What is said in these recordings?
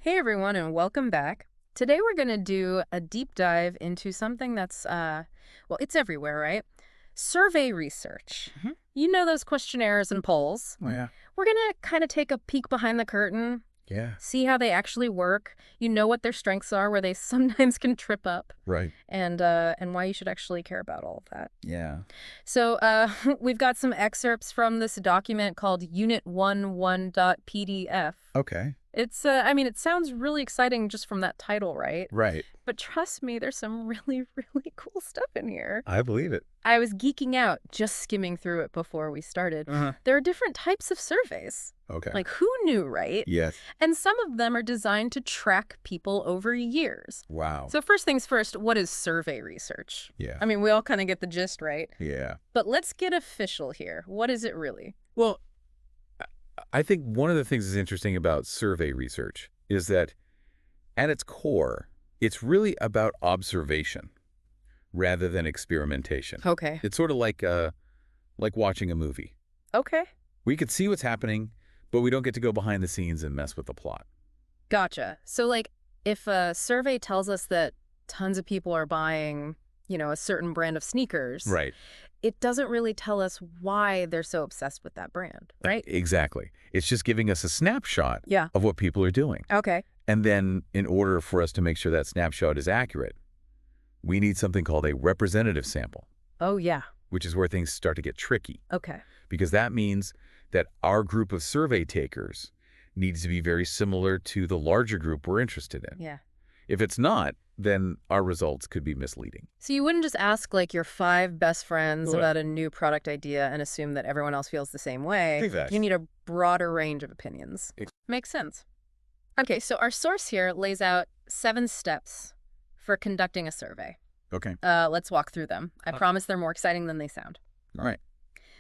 Hey everyone, and welcome back. Today we're going to do a deep dive into something that's, well, it's everywhere, right? Survey research. Mhm. You know those questionnaires and polls. Oh, yeah. We're going to kind of take a peek behind the curtain, Yeah. see how they actually work. You know what their strengths are, where they sometimes can trip up, Right. and why you should actually care about all of that. Yeah. So we've got some excerpts from this document called Unit11.pdf. Okay. It's, I mean, it sounds really exciting just from that title, right? Right. But trust me, there's some really, really cool stuff in here. I believe it. I was geeking out just skimming through it before we started. Uh-huh. There are different types of surveys. Okay. Like, who knew, right? Yes. And some of them are designed to track people over years. Wow. So first things first, what is survey research? Yeah. I mean, we all kind of get the gist, right? Yeah. But let's get official here. What is it really? Well, I think one of the things that's interesting about survey research is that at its core, it's really about observation rather than experimentation. Okay. It's sort of like watching a movie. Okay. We could see what's happening, but we don't get to go behind the scenes and mess with the plot. Gotcha. So, like, if a survey tells us that tons of people are buying, a certain brand of sneakers, Right. it doesn't really tell us why they're so obsessed with that brand, right? Exactly. It's just giving us a snapshot Yeah. of what people are doing. Okay. And then in order for us to make sure that snapshot is accurate, we need something called a representative sample, Oh, yeah. which is where things start to get tricky, Okay. because that means that our group of survey takers needs to be very similar to the larger group we're interested in. Yeah. If it's not, then our results could be misleading. So you wouldn't just ask, like, your 5 best friends Right. about a new product idea and assume that everyone else feels the same way. Exactly. You need a broader range of opinions. Makes sense. Okay, so our source here lays out 7 steps for conducting a survey. Okay. Let's walk through them. I promise they're more exciting than they sound. All right.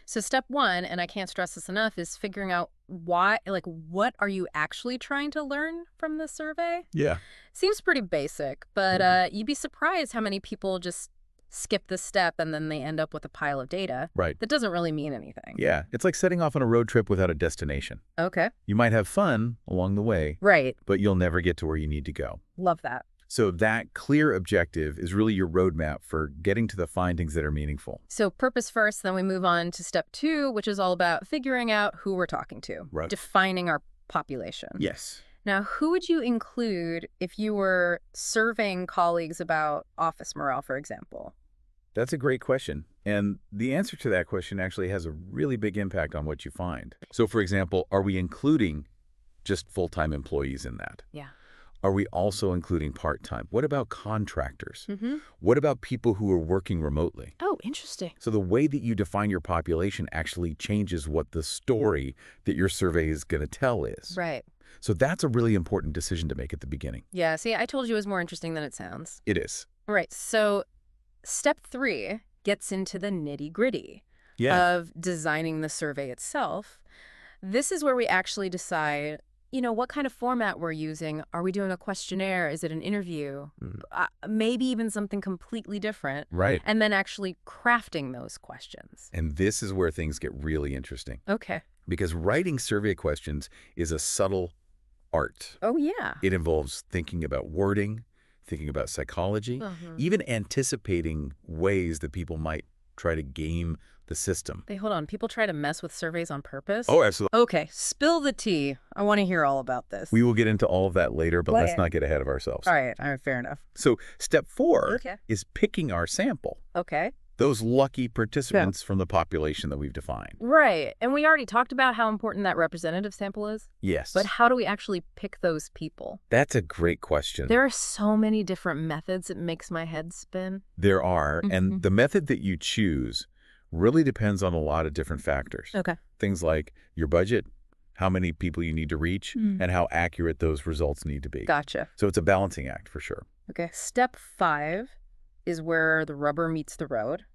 So step 1, and I can't stress this enough, is figuring out what are you actually trying to learn from this survey? Yeah. Seems pretty basic, but you'd be surprised how many people just skip this step and then they end up with a pile of data Right. that doesn't really mean anything. Yeah. It's like setting off on a road trip without a destination. Okay. You might have fun along the way, Right. but you'll never get to where you need to go. Love that. So that clear objective is really your roadmap for getting to the findings that are meaningful. So purpose first, then we move on to step 2, which is all about figuring out who we're talking to, Right. defining our population. Yes. Now, who would you include if you were surveying colleagues about office morale, for example? That's a great question. And the answer to that question actually has a really big impact on what you find. So, for example, are we including just full-time employees in that? Yeah. Are we also including part-time? What about contractors? Mm-hmm. What about people who are working remotely? Oh, interesting. So the way that you define your population actually changes what the story that your survey is going to tell is. Right. So that's a really important decision to make at the beginning. Yeah, see, I told you it was more interesting than it sounds. It is. Right, so step 3 gets into the nitty-gritty Yeah. of designing the survey itself. This is where we actually decide, what kind of format we're using. Are we doing a questionnaire? Is it an interview? Maybe even something completely different. Right. And then actually crafting those questions. And this is where things get really interesting, Okay. because writing survey questions is a subtle art. Oh, yeah. It involves thinking about wording, thinking about psychology, even anticipating ways that people might try to game the system. Hey, hold on. People try to mess with surveys on purpose? Oh, absolutely. Okay, spill the tea. I want to hear all about this. We will get into all of that later, but let's not get ahead of ourselves. All right, fair enough. So step 4 Okay. is picking our sample, Okay. those lucky participants from the population that we've defined. Right, and we already talked about how important that representative sample is. Yes. But how do we actually pick those people? That's a great question. There are so many different methods. It makes my head spin. There are, and the method that you choose really depends on a lot of different factors. Okay. Things like your budget, how many people you need to reach, and how accurate those results need to be. Gotcha. So it's a balancing act for sure. Okay, step 5 is where the rubber meets the road.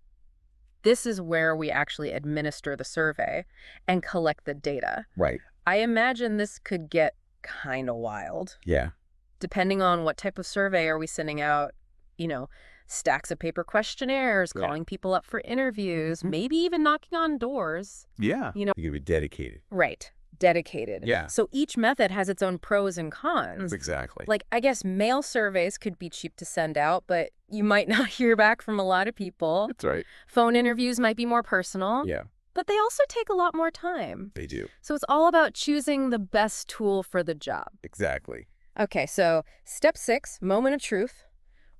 This is where we actually administer the survey and collect the data. Right. I imagine this could get kind of wild. Yeah. Depending on what type of survey are we sending out, stacks of paper questionnaires, Yeah. calling people up for interviews, maybe even knocking on doors. Yeah. You know- You gotta be dedicated. Right. dedicated. Yeah. So each method has its own pros and cons. Exactly. Like, I guess mail surveys could be cheap to send out, but you might not hear back from a lot of people. That's right. Phone interviews might be more personal. Yeah, But they also take a lot more time. they do. So it's all about choosing the best tool for the job. Exactly. Okay, so step 6, moment of truth.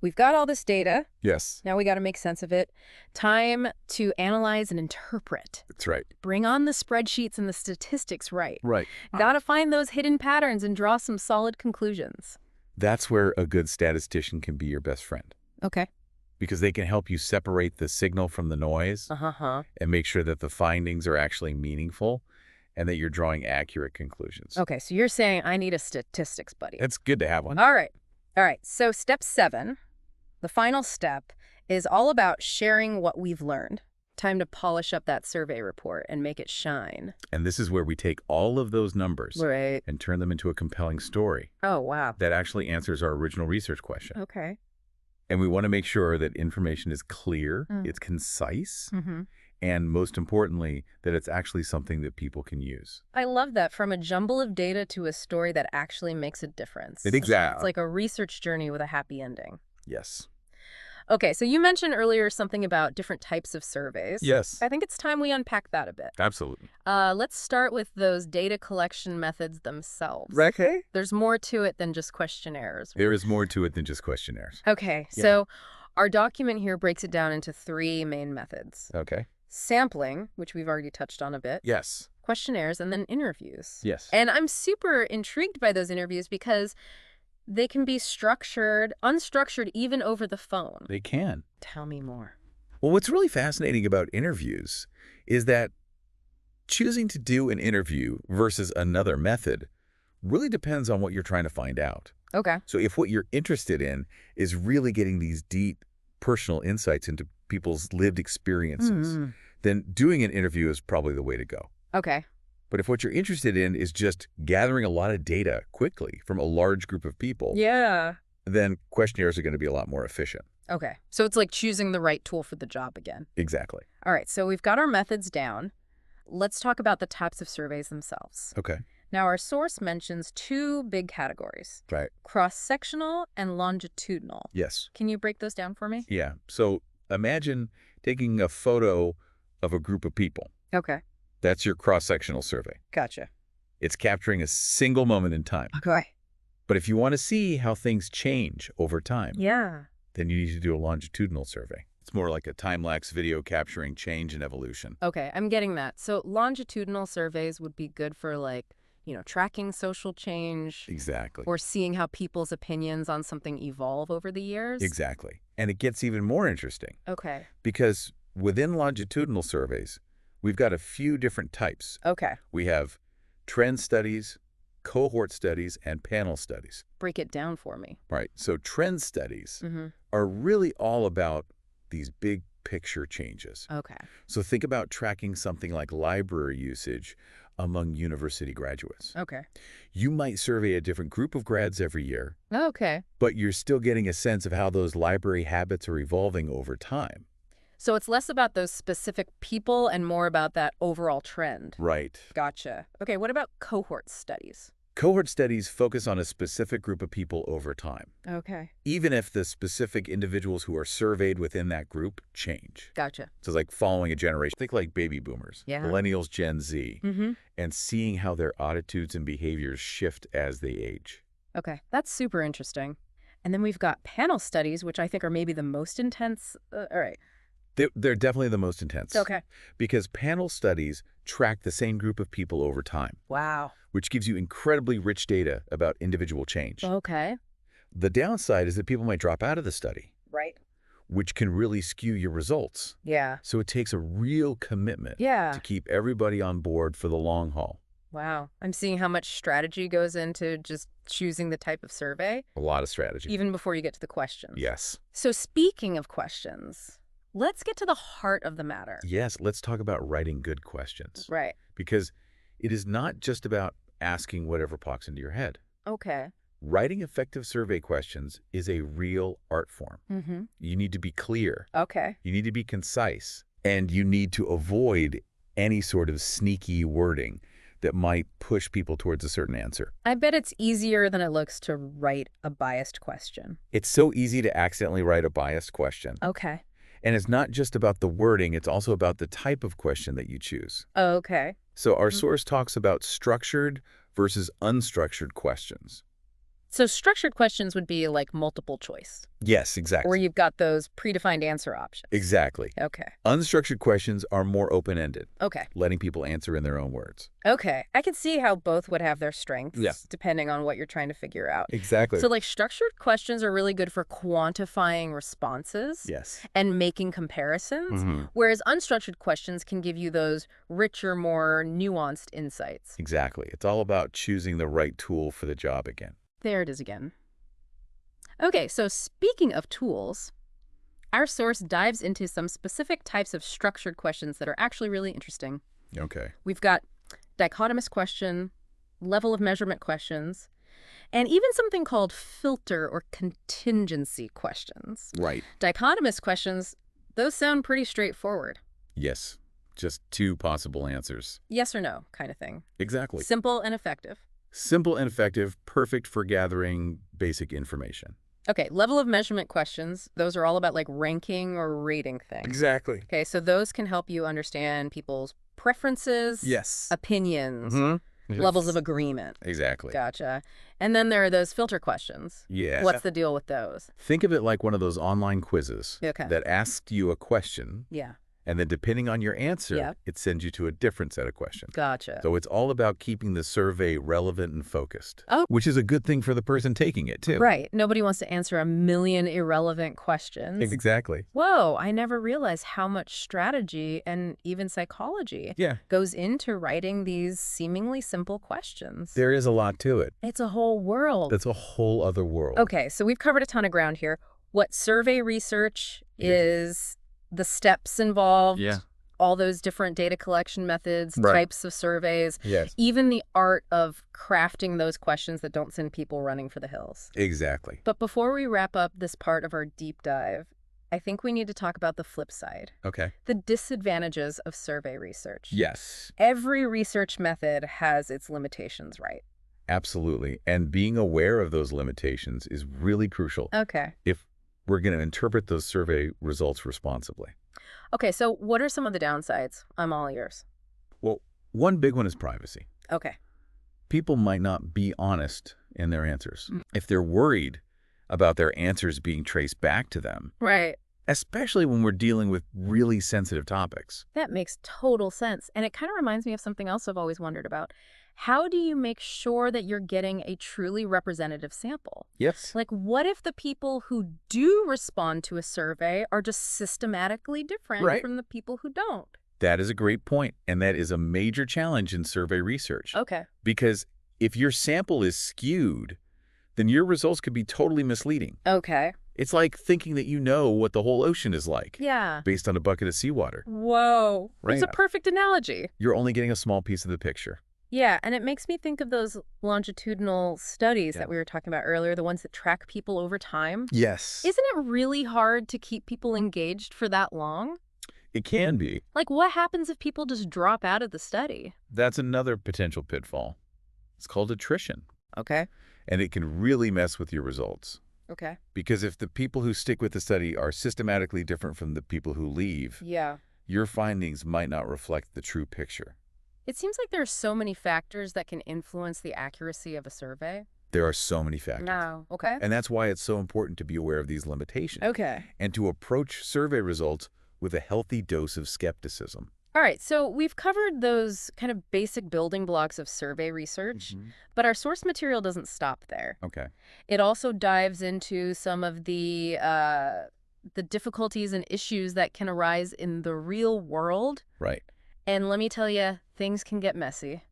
We've got all this data. Yes. Now we got to make sense of it. Time to analyze and interpret. That's right. Bring on the spreadsheets and the statistics right. Right. Got to find those hidden patterns and draw some solid conclusions. That's where a good statistician can be your best friend, Okay. because they can help you separate the signal from the noise and make sure that the findings are actually meaningful and that you're drawing accurate conclusions. Okay, so you're saying I need a statistics buddy. It's good to have one. All right. All right, so step 7, the final step, is all about sharing what we've learned. Time to polish up that survey report and make it shine. And this is where we take all of those numbers Right. and turn them into a compelling story Oh, wow. that actually answers our original research question. Okay. And we want to make sure that information is clear, it's concise, and most importantly, that it's actually something that people can use. I love that. From a jumble of data to a story that actually makes a difference. Exactly. It's like a research journey with a happy ending. Yes. Okay, so you mentioned earlier something about different types of surveys. Yes. I think it's time we unpack that a bit. Absolutely. Let's start with those data collection methods themselves. Okay. There's more to it than just questionnaires. There is more to it than just questionnaires. Okay, Yeah. so our document here breaks it down into 3 main methods. Okay. Sampling, which we've already touched on a bit, Yes. questionnaires, and then interviews. Yes. And I'm super intrigued by those interviews because they can be structured, unstructured, even over the phone. They can. Tell me more. Well, what's really fascinating about interviews is that choosing to do an interview versus another method really depends on what you're trying to find out. Okay. So if what you're interested in is really getting these deep personal insights into people's lived experiences, then doing an interview is probably the way to go. Okay. But if what you're interested in is just gathering a lot of data quickly from a large group of people, Yeah. then questionnaires are going to be a lot more efficient. Okay. So it's like choosing the right tool for the job again. Exactly. All right, so we've got our methods down. Let's talk about the types of surveys themselves. Okay. Now, our source mentions 2 big categories, Right. cross-sectional and longitudinal. Yes. Can you break those down for me? Yeah. So imagine taking a photo of a group of people. Okay. That's your cross-sectional survey. Gotcha. It's capturing a single moment in time. Okay. But if you want to see how things change over time, Yeah. then you need to do a longitudinal survey. It's more like a time-lapse video capturing change and evolution. Okay, I'm getting that. So longitudinal surveys would be good for, like, tracking social change Exactly. or seeing how people's opinions on something evolve over the years. Exactly. And it gets even more interesting Okay. because within longitudinal surveys, we've got a few different types. Okay. We have trend studies, cohort studies, and panel studies. Break it down for me. Right. So trend studies Mm-hmm. are really all about these big picture changes. Okay. So think about tracking something like library usage among university graduates. Okay. You might survey a different group of grads every year, Okay. but you're still getting a sense of how those library habits are evolving over time. So it's less about those specific people and more about that overall trend. Right. Gotcha. Okay, what about cohort studies? Cohort studies focus on a specific group of people over time, Okay. even if the specific individuals who are surveyed within that group change. Gotcha. So it's like following a generation. Think like baby boomers, Yeah. millennials, Gen Z, Mm-hmm. and seeing how their attitudes and behaviors shift as they age. Okay, that's super interesting. And then we've got panel studies, which I think are maybe the most intense. All right. They're definitely the most intense. Okay. Because panel studies track the same group of people over time, Wow. which gives you incredibly rich data about individual change. Okay. The downside is that people might drop out of the study, Right. which can really skew your results. Yeah. So it takes a real commitment Yeah. to keep everybody on board for the long haul. Wow. I'm seeing how much strategy goes into just choosing the type of survey, A lot of strategy. even before you get to the questions. Yes. So speaking of questions, let's get to the heart of the matter. Yes, let's talk about writing good questions. Right. Because it is not just about asking whatever pops into your head. Okay. Writing effective survey questions is a real art form. Mm-hmm. You need to be clear. Okay. You need to be concise. And you need to avoid any sort of sneaky wording that might push people towards a certain answer. I bet it's easier than it looks to write a biased question. It's so easy to accidentally write a biased question. Okay. And it's not just about the wording, it's also about the type of question that you choose. Okay. So our source talks about structured versus unstructured questions. So structured questions would be like multiple choice, Yes, exactly. where you've got those predefined answer options. Exactly. Okay. Unstructured questions are more open-ended, Okay. letting people answer in their own words. Okay. I can see how both would have their strengths, Yeah. depending on what you're trying to figure out. Exactly. So like structured questions are really good for quantifying responses Yes. and making comparisons, Mhm. whereas unstructured questions can give you those richer, more nuanced insights. Exactly. It's all about choosing the right tool for the job again. There it is again. Okay, so speaking of tools, our source dives into some specific types of structured questions that are actually really interesting. Okay. We've got dichotomous question, level of measurement questions, and even something called filter or contingency questions. Right. Dichotomous questions, those sound pretty straightforward. Yes. Just two possible answers. Yes or no kind of thing. Exactly. Simple and effective. Simple and effective, perfect for gathering basic information. Okay, level of measurement questions, those are all about like ranking or rating things. Exactly. Okay, so those can help you understand people's preferences, Yes. opinions, Mm-hmm. levels of agreement. Exactly. Gotcha. And then there are those filter questions. Yeah. What's the deal with those? Think of it like one of those online quizzes Okay. that asks you a question, Yeah, and then depending on your answer, Yeah. it sends you to a different set of questions. gotcha. So it's all about keeping the survey relevant and focused, Oh. which is a good thing for the person taking it, too. Right. Nobody wants to answer a million irrelevant questions. Exactly. Whoa, I never realized how much strategy and even psychology Yeah. goes into writing these seemingly simple questions. There is a lot to it. It's a whole world. That's a whole other world. Okay, so we've covered a ton of ground here. What survey research is, the steps involved, Yeah. all those different data collection methods, Right. types of surveys, Yes. even the art of crafting those questions that don't send people running for the hills. Exactly. But before we wrap up this part of our deep dive, I think we need to talk about the flip side, Okay. the disadvantages of survey research. Yes. Every research method has its limitations, right? Absolutely. And being aware of those limitations is really crucial Okay. if we're going to interpret those survey results responsibly. Okay, so what are some of the downsides? I'm all ears. Well, one big one is privacy. Okay. People might not be honest in their answers. If they're worried about their answers being traced back to them, Right. especially when we're dealing with really sensitive topics. That makes total sense. And it kind of reminds me of something else I've always wondered about. How do you make sure that you're getting a truly representative sample? Yes. Like, what if the people who do respond to a survey are just systematically different Right. from the people who don't? That is a great point, and that is a major challenge in survey research. Okay. Because if your sample is skewed, then your results could be totally misleading. Okay. It's like thinking that you know what the whole ocean is like Yeah. based on a bucket of seawater. Whoa. It's a Right. perfect analogy. You're only getting a small piece of the picture. Yeah, and it makes me think of those longitudinal studies Yeah. that we were talking about earlier, the ones that track people over time. Yes. Isn't it really hard to keep people engaged for that long? It can be. Like, what happens if people just drop out of the study? That's another potential pitfall. It's called attrition, Okay. and it can really mess with your results. Okay. Because if the people who stick with the study are systematically different from the people who leave, Yeah. your findings might not reflect the true picture. It seems like there are so many factors that can influence the accuracy of a survey. There are so many factors. No. Okay. And that's why it's so important to be aware of these limitations Okay. and to approach survey results with a healthy dose of skepticism. All right, so we've covered those kind of basic building blocks of survey research, but our source material doesn't stop there. Okay. It also dives into some of the difficulties and issues that can arise in the real world. Right. And let me tell you, things can get messy.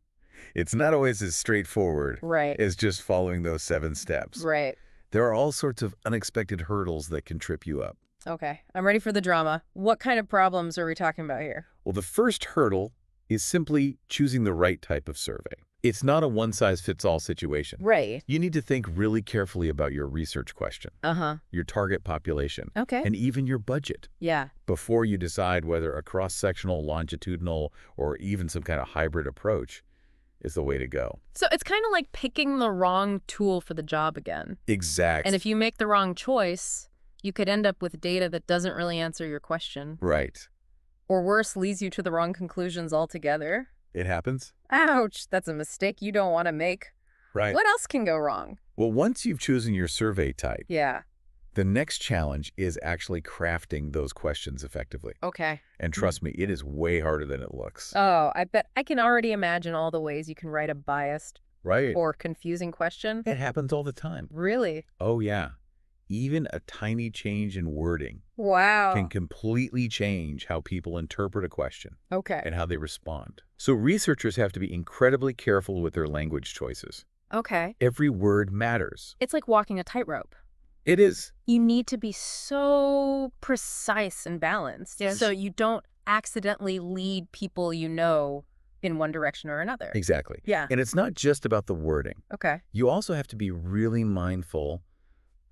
It's not always as straightforward Right. as just following those 7 steps. Right. There are all sorts of unexpected hurdles that can trip you up. Okay, I'm ready for the drama. What kind of problems are we talking about here? Well, the first hurdle is simply choosing the right type of survey. It's not a one-size-fits-all situation. Right. You need to think really carefully about your research question, Uh-huh. your target population, Okay. and even your budget Yeah. before you decide whether a cross-sectional, longitudinal, or even some kind of hybrid approach is the way to go. So it's kind of like picking the wrong tool for the job again. Exactly. And if you make the wrong choice, you could end up with data that doesn't really answer your question. Right. Or worse, leads you to the wrong conclusions altogether. It happens. Ouch, that's a mistake you don't want to make. Right. What else can go wrong? Well, once you've chosen your survey type, Yeah. the next challenge is actually crafting those questions effectively. Okay. And trust me, it is way harder than it looks. Oh, I bet I can already imagine all the ways you can write a biased Right. or confusing question. It happens all the time. Really? Oh, yeah. Even a tiny change in wording Wow. can completely change how people interpret a question Okay. and how they respond. So researchers have to be incredibly careful with their language choices. Okay. Every word matters. It's like walking a tightrope. It is. You need to be so precise and balanced. Yes. So you don't accidentally lead people you know in one direction or another. Exactly. Yeah. And it's not just about the wording. Okay. You also have to be really mindful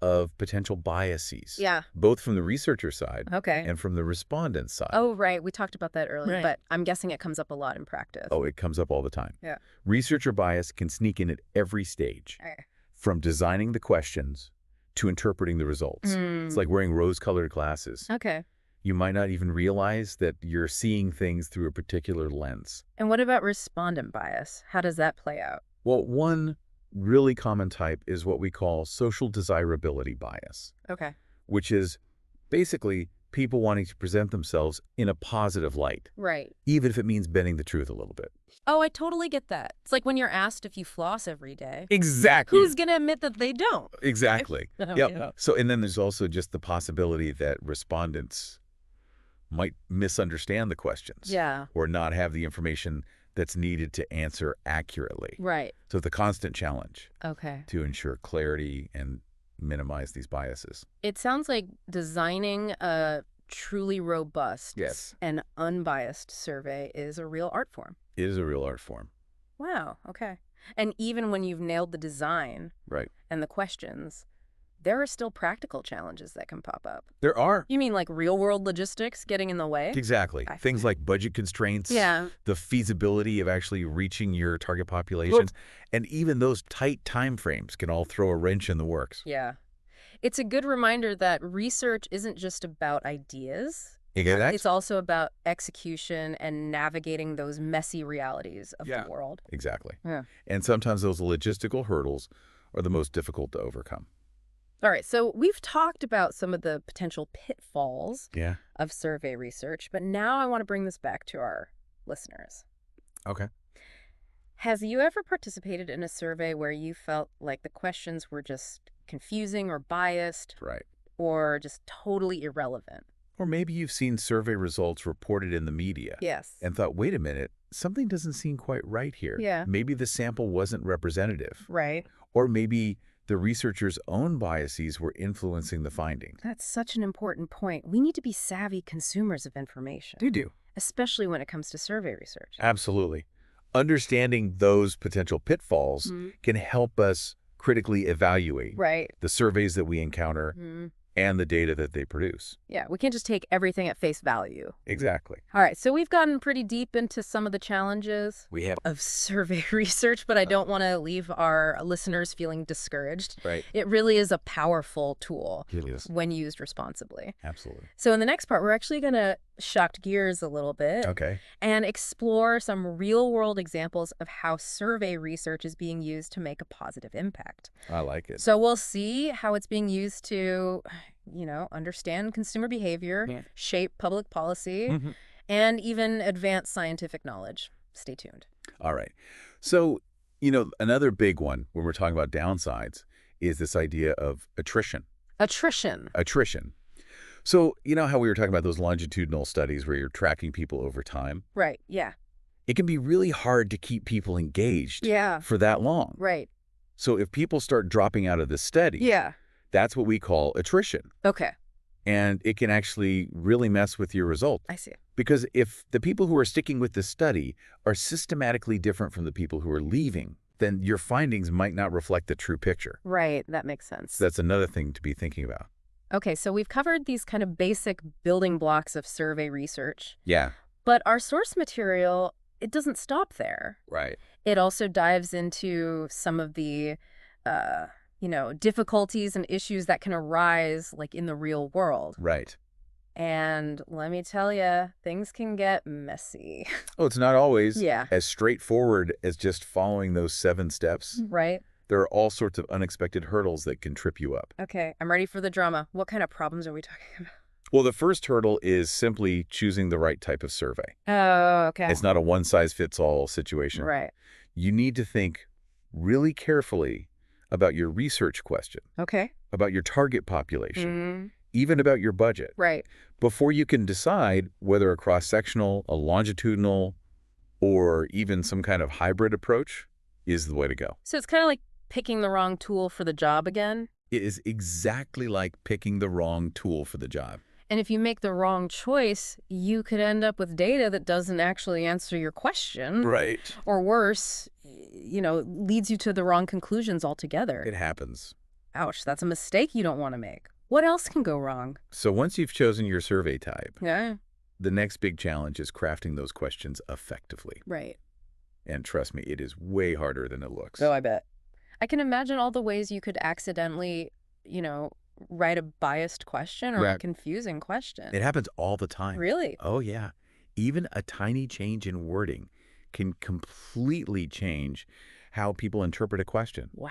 of potential biases. Yeah. Both from the researcher side Okay. and from the respondent side. Oh, right. We talked about that earlier, Right. but I'm guessing it comes up a lot in practice. Oh, it comes up all the time. Yeah. Researcher bias can sneak in at every stage, Okay. from designing the questions to interpreting the results. It's like wearing rose-colored glasses. Okay. You might not even realize that you're seeing things through a particular lens. And what about respondent bias? How does that play out? Well, one really common type is what we call social desirability bias, Okay. which is basically people wanting to present themselves in a positive light, Right. even if it means bending the truth a little bit. Oh, I totally get that. It's like when you're asked if you floss every day. Exactly. Who's going to admit that they don't? Exactly. Oh, Yep. yeah. So, and then there's also just the possibility that respondents might misunderstand the questions. Yeah. Or not have the information that's needed to answer accurately. Right. So it's a constant challenge Okay. to ensure clarity and minimize these biases. It sounds like designing a truly robust Yes. and unbiased survey is a real art form. It is a real art form. Wow. Okay. And even when you've nailed the design Right. and the questions, there are still practical challenges that can pop up. There are. You mean like real-world logistics getting in the way? Exactly. Okay. Things like budget constraints, Yeah. the feasibility of actually reaching your target populations, and even those tight time frames can all throw a wrench in the works. Yeah. It's a good reminder that research isn't just about ideas. Exactly. It's also about execution and navigating those messy realities of Yeah. the world. Exactly. Yeah. And sometimes those logistical hurdles are the most difficult to overcome. All right, so we've talked about some of the potential pitfalls Yeah. of survey research, but now I want to bring this back to our listeners. Okay. Has you ever participated in a survey where you felt like the questions were just confusing or biased Right. or just totally irrelevant? Or maybe you've seen survey results reported in the media Yes. and thought, wait a minute, something doesn't seem quite right here. Yeah. Maybe the sample wasn't representative. Right. Or maybe the researchers' own biases were influencing the findings. That's such an important point. We need to be savvy consumers of information, They do. especially when it comes to survey research. Absolutely. Understanding those potential pitfalls Mhm. can help us critically evaluate Right. the surveys that we encounter Mhm. and the data that they produce. Yeah, we can't just take everything at face value. Exactly. All right, so we've gotten pretty deep into some of the challenges We have. of survey research, but I don't want to leave our listeners feeling discouraged. Right. It really is a powerful tool It is. when used responsibly. Absolutely. So in the next part, we're actually going to shift gears a little bit Okay. and explore some real-world examples of how survey research is being used to make a positive impact. I like it. So we'll see how it's being used to, understand consumer behavior, Yeah. shape public policy, Mhm. and even advance scientific knowledge. Stay tuned. All right. So, another big one when we're talking about downsides is this idea of attrition. Attrition. Attrition. So, you know how we were talking about those longitudinal studies where you're tracking people over time? Right. Yeah. It can be really hard to keep people engaged Yeah. for that long. Right. So if people start dropping out of the study, Yeah. that's what we call attrition. Okay. And it can actually really mess with your result. I see. Because if the people who are sticking with the study are systematically different from the people who are leaving, then your findings might not reflect the true picture. Right. That makes sense. So that's another thing to be thinking about. Okay. So we've covered these kind of basic building blocks of survey research, Yeah. but our source material, it doesn't stop there. Right. It also dives into some of the, difficulties and issues that can arise, like, in the real world. Right. And let me tell you, things can get messy. Oh, it's not always Yeah. as straightforward as just following those 7 steps. Right? There are all sorts of unexpected hurdles that can trip you up. Okay, I'm ready for the drama. What kind of problems are we talking about? Well, the first hurdle is simply choosing the right type of survey. Oh, okay. It's not a one-size-fits-all situation. Right. You need to think really carefully about your research question, Okay. about your target population, Mm-hmm. even about your budget, Right. before you can decide whether a cross-sectional, a longitudinal, or even some kind of hybrid approach is the way to go. So it's kind of like picking the wrong tool for the job again. It is exactly like picking the wrong tool for the job. And if you make the wrong choice, you could end up with data that doesn't actually answer your question. Right. Or worse, leads you to the wrong conclusions altogether. It happens. Ouch, that's a mistake you don't want to make. What else can go wrong? So once you've chosen your survey type, Yeah. the next big challenge is crafting those questions effectively. Right. And trust me, it is way harder than it looks. Oh, I bet. I can imagine all the ways you could accidentally, write a biased question or a Right. confusing question. It happens all the time. Really? Oh, yeah. Even a tiny change in wording can completely change how people interpret a question Wow.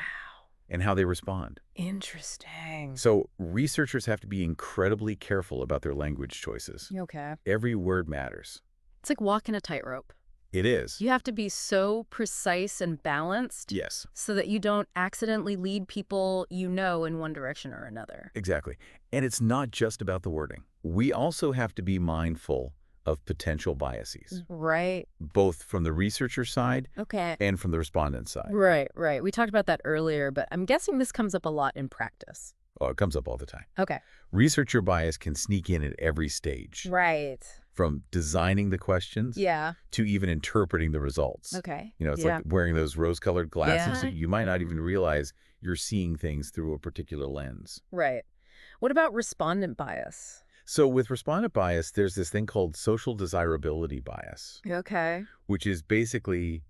and how they respond. Interesting. So researchers have to be incredibly careful about their language choices. Okay. Every word matters. It's like walking a tightrope. It is. You have to be so precise and balanced Yes, so that you don't accidentally lead people in one direction or another. exactly. And it's not just about the wording. We also have to be mindful of potential biases, Right. both from the researcher side Okay. and from the respondent side. Right. We talked about that earlier, but I'm guessing this comes up a lot in practice. Oh, it comes up all the time. Okay. Researcher bias can sneak in at every stage, Right. from designing the questions Yeah. to even interpreting the results. Okay. It's Yeah. like wearing those rose-colored glasses. Yeah. You might not even realize you're seeing things through a particular lens. Right. What about respondent bias? So with respondent bias, there's this thing called social desirability bias, Okay. which is basically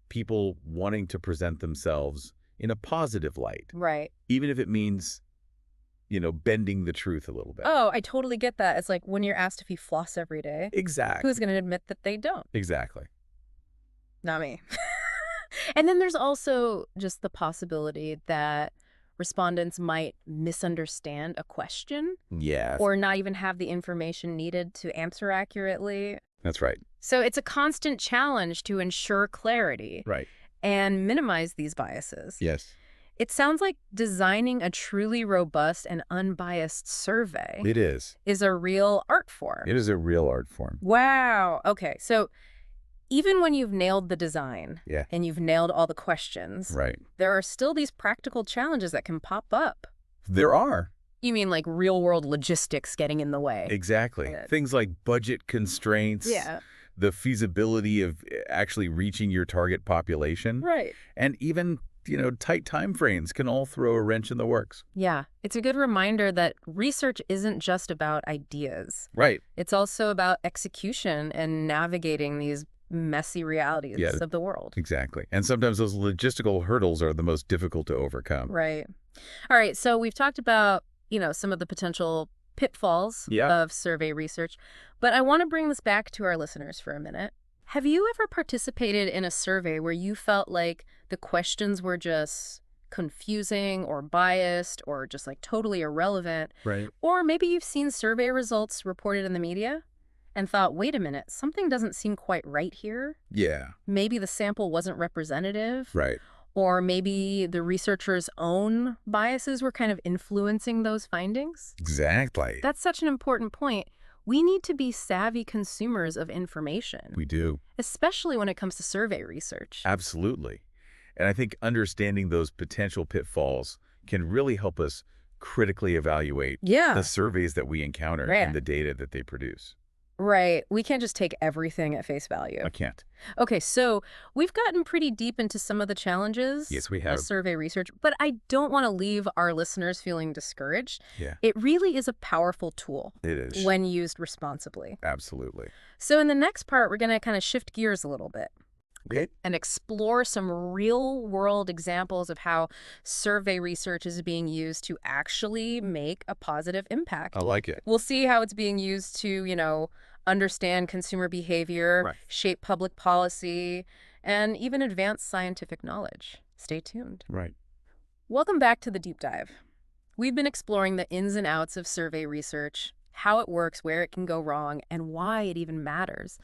people wanting to present themselves in a positive light, Right. even if it means, bending the truth a little bit. Oh, I totally get that. It's like when you're asked if you floss every day, Exactly. who's going to admit that they don't? Exactly. Not me. And then there's also just the possibility that respondents might misunderstand a question Yeah, or not even have the information needed to answer accurately. that's right. So it's a constant challenge to ensure clarity Right. and minimize these biases. Yes. It sounds like designing a truly robust and unbiased survey It is. is a real art form. It is a real art form. Wow. Okay. So even when you've nailed the design Yeah. and you've nailed all the questions, Right. there are still these practical challenges that can pop up. There are. You mean like real world logistics getting in the way? Exactly. Good. Things like budget constraints. Yeah. The feasibility of actually reaching your target population. Right. And even, tight time frames can all throw a wrench in the works. Yeah. It's a good reminder that research isn't just about ideas. Right. It's also about execution and navigating these messy realities Yeah. of the world. Exactly. And sometimes those logistical hurdles are the most difficult to overcome. Right. All right. So we've talked about, some of the potential pitfalls Yeah. of survey research, but I want to bring this back to our listeners for a minute. Have you ever participated in a survey where you felt like the questions were just confusing or biased or just like totally irrelevant? Right. Or maybe you've seen survey results reported in the media and thought, wait a minute, something doesn't seem quite right here. Yeah. Maybe the sample wasn't representative. Right. Or maybe the researchers' own biases were kind of influencing those findings. Exactly. That's such an important point. We need to be savvy consumers of information, We do. especially when it comes to survey research. Absolutely. And I think understanding those potential pitfalls can really help us critically evaluate Yeah. the surveys that we encounter Right. and the data that they produce. Right. We can't just take everything at face value. I can't. Okay, so we've gotten pretty deep into some of the challenges Yes, we of have. survey research, but I don't want to leave our listeners feeling discouraged. Yeah. It really is a powerful tool It is. when used responsibly. Absolutely. So in the next part, we're going to kind of shift gears a little bit. Okay. and explore some real-world examples of how survey research is being used to actually make a positive impact. I like it. We'll see how it's being used to, understand consumer behavior, Right. shape public policy, and even advance scientific knowledge. Stay tuned. Right. Welcome back to the deep dive. We've been exploring the ins and outs of survey research, how it works, where it can go wrong, and why it even matters.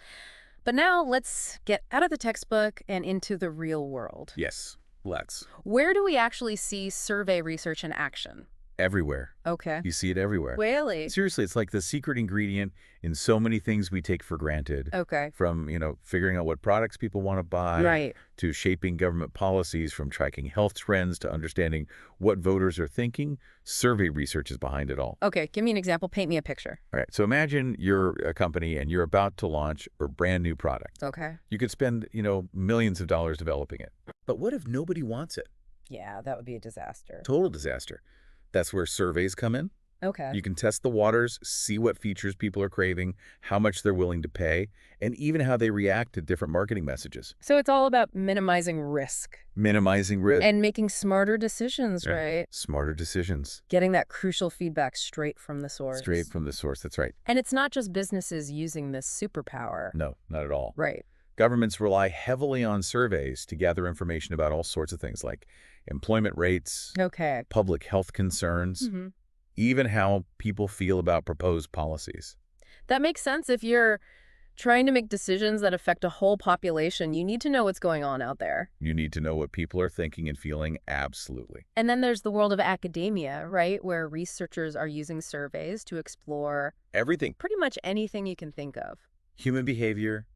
But now let's get out of the textbook and into the real world. Yes. Let's. Where do we actually see survey research in action? Everywhere. Okay. You see it everywhere. Really? Seriously, it's like the secret ingredient in so many things we take for granted. Okay. From, figuring out what products people want to buy, Right. to shaping government policies, from tracking health trends to understanding what voters are thinking. Survey research is behind it all. Okay, give me an example. Paint me a picture. All right, so imagine you're a company and you're about to launch a brand new product. Okay. You could spend, millions of dollars developing it. But what if nobody wants it? Yeah, that would be a disaster. Total disaster. That's where surveys come in. Okay. You can test the waters, see what features people are craving, how much they're willing to pay, and even how they react to different marketing messages. So it's all about minimizing risk Minimizing risk. and making smarter decisions, Yeah. right? Smarter decisions. Getting that crucial feedback straight from the source. Straight from the source. That's right. And it's not just businesses using this superpower. No, not at all. Right. Governments rely heavily on surveys to gather information about all sorts of things like employment rates, Okay. public health concerns, Hmm. even how people feel about proposed policies. That makes sense. If you're trying to make decisions that affect a whole population, you need to know what's going on out there. You need to know what people are thinking and feeling, absolutely. And then there's the world of academia, right, where researchers are using surveys to explore Everything. pretty much anything you can think of. Human behavior,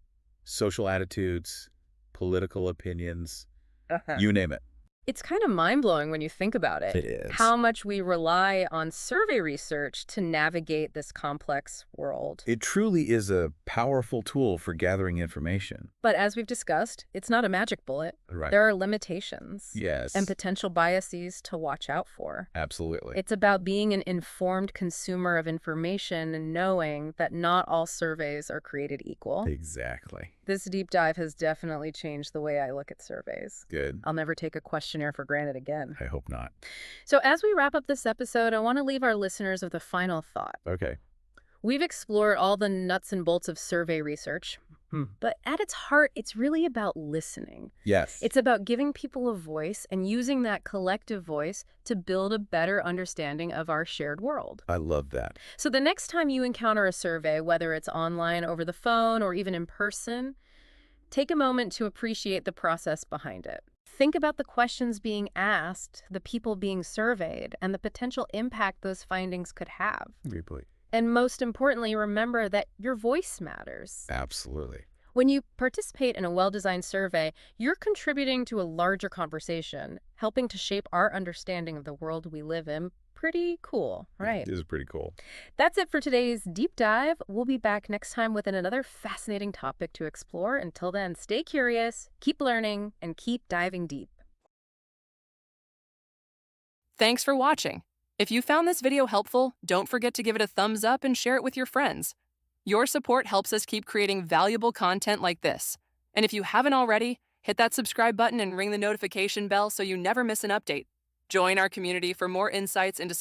social attitudes, political opinions, Uh-huh. you name it. It's kind of mind-blowing when you think about it. It is. How much we rely on survey research to navigate this complex world. It truly is a powerful tool for gathering information. But as we've discussed, it's not a magic bullet. Right. There are limitations Yes. and potential biases to watch out for. Absolutely. It's about being an informed consumer of information and knowing that not all surveys are created equal. Exactly. This deep dive has definitely changed the way I look at surveys. Good. I'll never take a questionnaire for granted again. I hope not. So as we wrap up this episode, I want to leave our listeners with a final thought. Okay. We've explored all the nuts and bolts of survey research, but at its heart, it's really about listening. Yes. It's about giving people a voice and using that collective voice to build a better understanding of our shared world. I love that. So the next time you encounter a survey, whether it's online, over the phone, or even in person, take a moment to appreciate the process behind it. Think about the questions being asked, the people being surveyed, and the potential impact those findings could have. Great point. And most importantly, remember that your voice matters. Absolutely. When you participate in a well-designed survey, you're contributing to a larger conversation, helping to shape our understanding of the world we live in. Pretty cool, right? It is pretty cool. That's it for today's deep dive. We'll be back next time with another fascinating topic to explore. Until then, stay curious, keep learning, and keep diving deep. Thanks for watching. If you found this video helpful, don't forget to give it a thumbs up and share it with your friends. Your support helps us keep creating valuable content like this. And if you haven't already, hit that subscribe button and ring the notification bell so you never miss an update. Join our community for more insights into